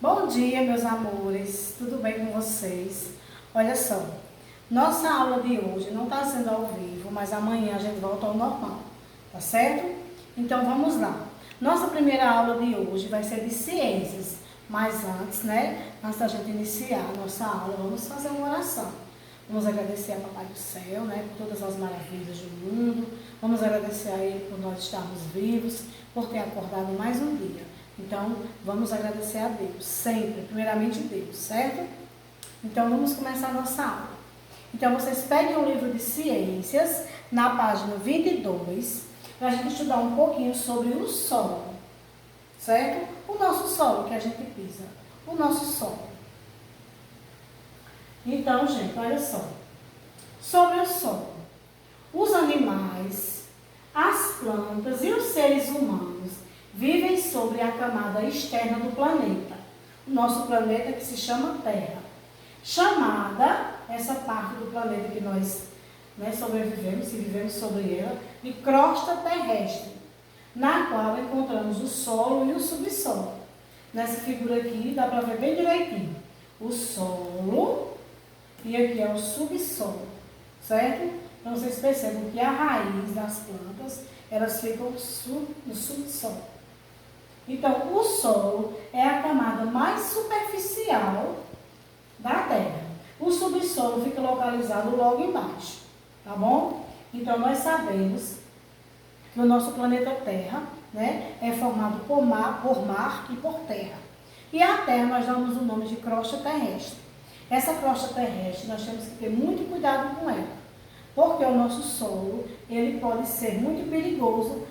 Bom dia, meus amores, tudo bem com vocês? Olha só, nossa aula de hoje não está sendo ao vivo, mas amanhã a gente volta ao normal, tá certo? Então vamos lá. Nossa primeira aula de hoje vai ser de ciências, mas antes da gente iniciar a nossa aula, vamos fazer uma oração. Vamos agradecer a Papai do Céu, por todas as maravilhas do mundo. Vamos agradecer a Ele por nós estarmos vivos, por ter acordado mais um dia. Então, vamos agradecer a Deus, sempre, primeiramente Deus, certo? Então, vamos começar a nossa aula. Então, vocês peguem o livro de ciências, na página 22, para a gente estudar um pouquinho sobre o solo, certo? O nosso solo que a gente pisa, o nosso solo. Então, gente, olha só. Sobre o solo, os animais, as plantas e os seres humanos vivem sobre a camada externa do planeta. O nosso planeta que se chama Terra. Chamada, essa parte do planeta que nós sobrevivemos, que vivemos sobre ela, de crosta terrestre, na qual encontramos o solo e o subsolo. Nessa figura aqui dá para ver bem direitinho. O solo e aqui é o subsolo, certo? Então vocês percebem que a raiz das plantas, elas ficam no subsolo. Então, o solo é a camada mais superficial da Terra. O subsolo fica localizado logo embaixo, tá bom? Então, nós sabemos que o nosso planeta Terra, é formado por mar e por terra. E a Terra nós damos o nome de crosta terrestre. Essa crosta terrestre nós temos que ter muito cuidado com ela, porque o nosso solo, ele pode ser muito perigoso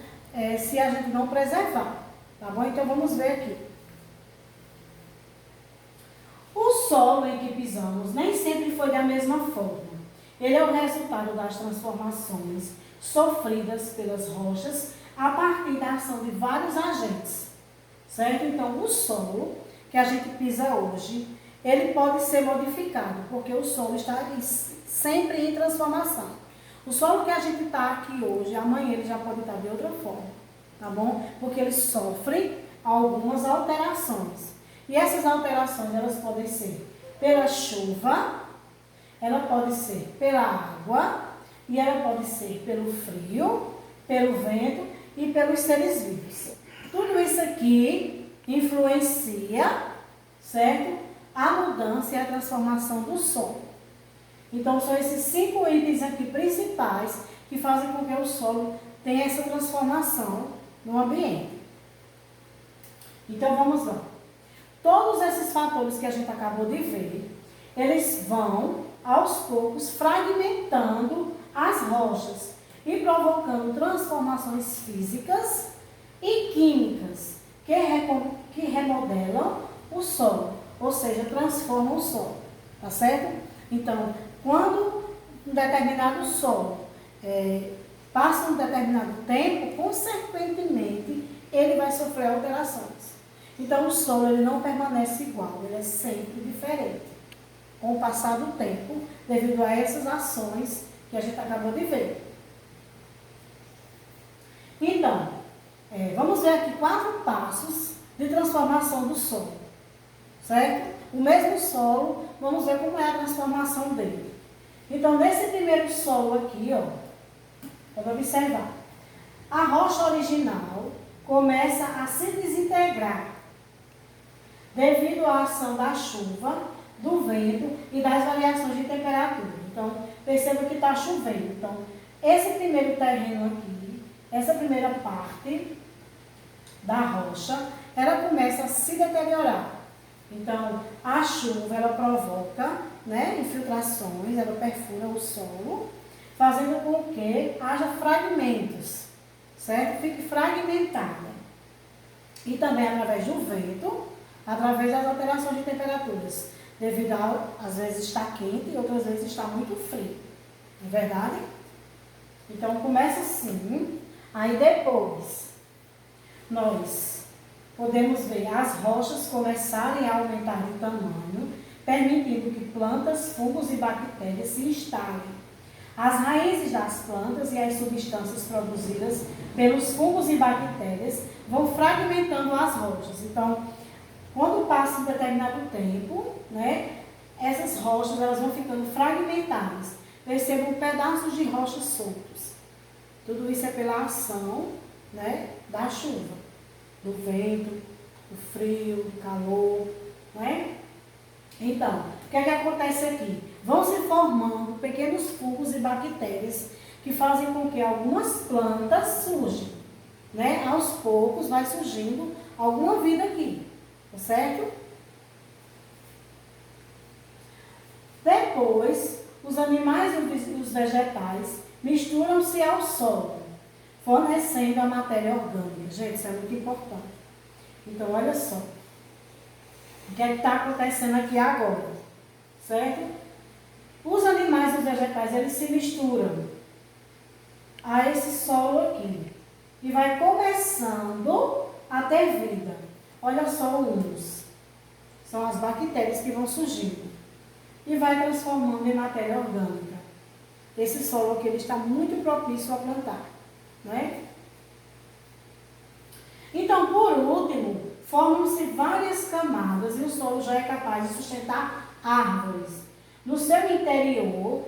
se a gente não preservar. Tá bom? Então vamos ver aqui. O solo em que pisamos nem sempre foi da mesma forma. Ele é o resultado das transformações sofridas pelas rochas a partir da ação de vários agentes. Certo? Então o solo que a gente pisa hoje, ele pode ser modificado, porque o solo está sempre em transformação. O solo que a gente está aqui hoje, amanhã ele já pode estar de outra forma. Tá bom? Porque ele sofre algumas alterações. E essas alterações, elas podem ser pela chuva, ela pode ser pela água, e ela pode ser pelo frio, pelo vento e pelos seres vivos. Tudo isso aqui influencia, certo? A mudança e a transformação do solo. Então, são esses 5 itens aqui principais que fazem com que o solo tenha essa transformação no ambiente. Então vamos lá. Todos esses fatores que a gente acabou de ver, eles vão aos poucos fragmentando as rochas e provocando transformações físicas e químicas que remodelam o solo, ou seja, transformam o solo, tá certo? Então, quando um determinado solo passa um determinado tempo, consequentemente, ele vai sofrer alterações. Então, o solo ele não permanece igual, ele é sempre diferente, com o passar do tempo, devido a essas ações que a gente acabou de ver. Então, vamos ver aqui 4 passos de transformação do solo, certo? O mesmo solo, vamos ver como é a transformação dele. Então, nesse primeiro solo aqui, pode observar, a rocha original começa a se desintegrar devido à ação da chuva, do vento e das variações de temperatura. Então, perceba que está chovendo. Então, esse primeiro terreno aqui, essa primeira parte da rocha, ela começa a se deteriorar. Então, a chuva, ela provoca, infiltrações, ela perfura o solo, fazendo com que haja fragmentos, certo? Fique fragmentada. E também através do vento, através das alterações de temperaturas, devido a, às vezes, estar quente e outras vezes estar muito frio. Não é verdade? Então, começa assim, aí depois, nós podemos ver as rochas começarem a aumentar de tamanho, permitindo que plantas, fungos e bactérias se instalem. As raízes das plantas e as substâncias produzidas pelos fungos e bactérias vão fragmentando as rochas. Então, quando passa um determinado tempo, né, essas rochas elas vão ficando fragmentadas. Percebam pedaços de rochas soltos. Tudo isso é pela ação, né, da chuva, do vento, do frio, do calor, não é? Então, o que é que acontece aqui? Vão se formando pequenos fungos e bactérias que fazem com que algumas plantas surjam, né? Aos poucos vai surgindo alguma vida aqui, tá certo? Depois, os animais e os vegetais misturam-se ao solo, fornecendo a matéria orgânica. Gente, isso é muito importante. Então, olha só. O que é que está acontecendo aqui agora? Certo? Os animais e os vegetais, eles se misturam a esse solo aqui. E vai começando a ter vida. Olha só o humus. São as bactérias que vão surgindo. E vai transformando em matéria orgânica. Esse solo aqui ele está muito propício a plantar. Não é? Então, por último, formam-se várias camadas e o solo já é capaz de sustentar árvores. No seu interior,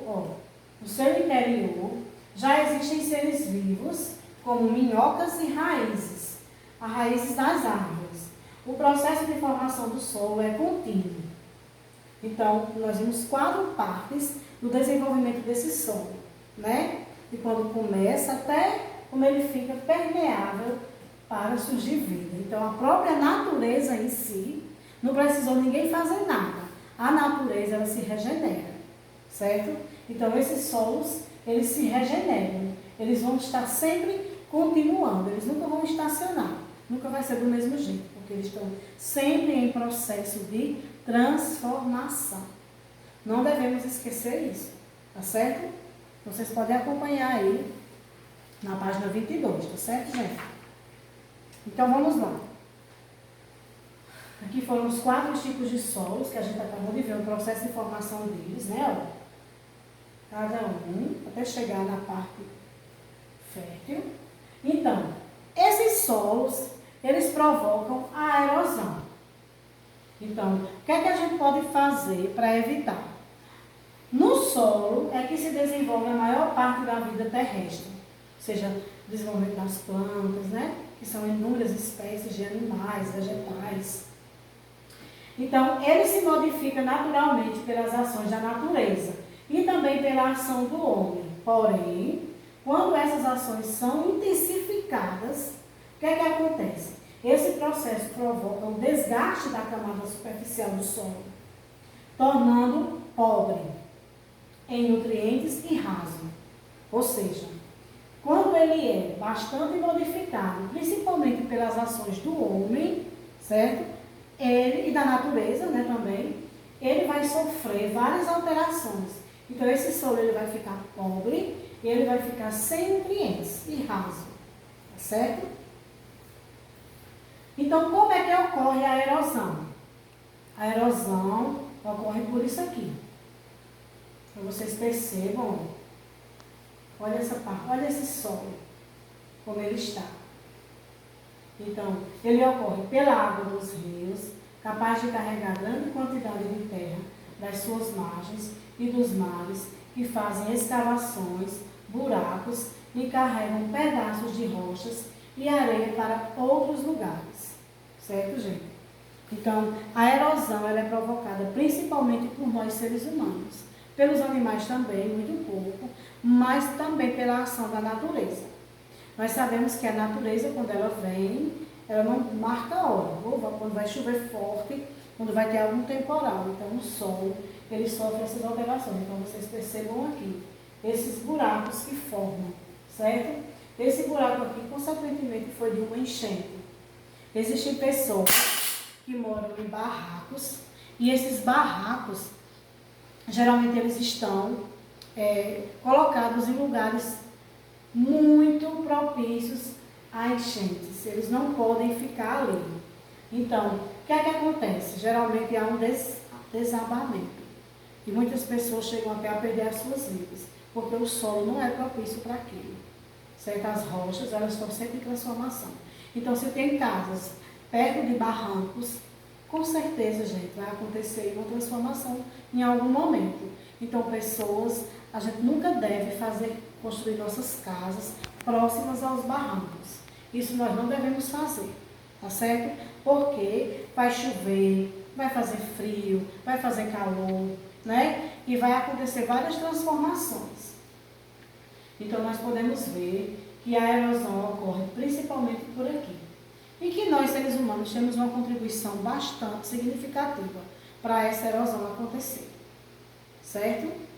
já existem seres vivos, como minhocas e raízes, as raízes das árvores. O processo de formação do solo é contínuo. Então, nós vimos 4 partes do desenvolvimento desse solo, né? E quando começa até como ele fica permeável para surgir vida. Então, a própria natureza em si, não precisou ninguém fazer nada. A natureza, ela se regenera, certo? Então, esses solos, eles se regeneram. Eles vão estar sempre continuando, eles nunca vão estacionar. Nunca vai ser do mesmo jeito, porque eles estão sempre em processo de transformação. Não devemos esquecer isso, tá certo? Vocês podem acompanhar aí na página 22, tá certo, gente? Então, vamos lá. Aqui foram os 4 tipos de solos que a gente acabou de ver o processo de formação deles, né? Ó. Cada um, até chegar na parte fértil. Então, esses solos, eles provocam a erosão. Então, o que é que a gente pode fazer para evitar? No solo é que se desenvolve a maior parte da vida terrestre, ou seja, o desenvolvimento das plantas, né? Que são inúmeras espécies de animais, vegetais. Então, ele se modifica naturalmente pelas ações da natureza e também pela ação do homem. Porém, quando essas ações são intensificadas, o que é que acontece? Esse processo provoca o desgaste da camada superficial do solo, tornando pobre em nutrientes e raso. Ou seja, quando ele é bastante modificado, principalmente pelas ações do homem, certo? Ele, e da natureza, né, também, ele vai sofrer várias alterações. Então, esse solo ele vai ficar pobre e ele vai ficar sem nutrientes e raso, tá certo? Então, como é que ocorre a erosão? A erosão ocorre por isso aqui. Para vocês percebam, olha essa parte, olha esse solo, como ele está. Então, ele ocorre pela água dos rios, capaz de carregar grande quantidade de terra das suas margens e dos mares, que fazem escavações, buracos e carregam pedaços de rochas e areia para outros lugares. Certo, gente? Então, a erosão ela é provocada principalmente por nós seres humanos, pelos animais também, muito pouco, mas também pela ação da natureza. Nós sabemos que a natureza, quando ela vem, ela não marca a hora, quando vai chover forte, quando vai ter algum temporal. Então, o solo, ele sofre essas alterações. Então, vocês percebam aqui, esses buracos que formam, certo? Esse buraco aqui, consequentemente, foi de uma enchente. Existem pessoas que moram em barracos, e esses barracos, geralmente, eles estão colocados em lugares muito propícios a enchentes. Eles não podem ficar ali. Então, o que é que acontece? Geralmente há um desabamento. E muitas pessoas chegam até a perder as suas vidas, porque o solo não é propício para aquilo. Certas rochas, elas estão sempre em transformação. Então, se tem casas perto de barrancos, Com certeza, gente, vai acontecer uma transformação em algum momento. Então, pessoas, a gente nunca deve construir nossas casas próximas aos barrancos. Isso nós não devemos fazer, tá certo? Porque vai chover, vai fazer frio, vai fazer calor, né? E vai acontecer várias transformações. Então, nós podemos ver que a erosão ocorre principalmente por aqui. E que nós, seres humanos, temos uma contribuição bastante significativa para essa erosão acontecer. Certo?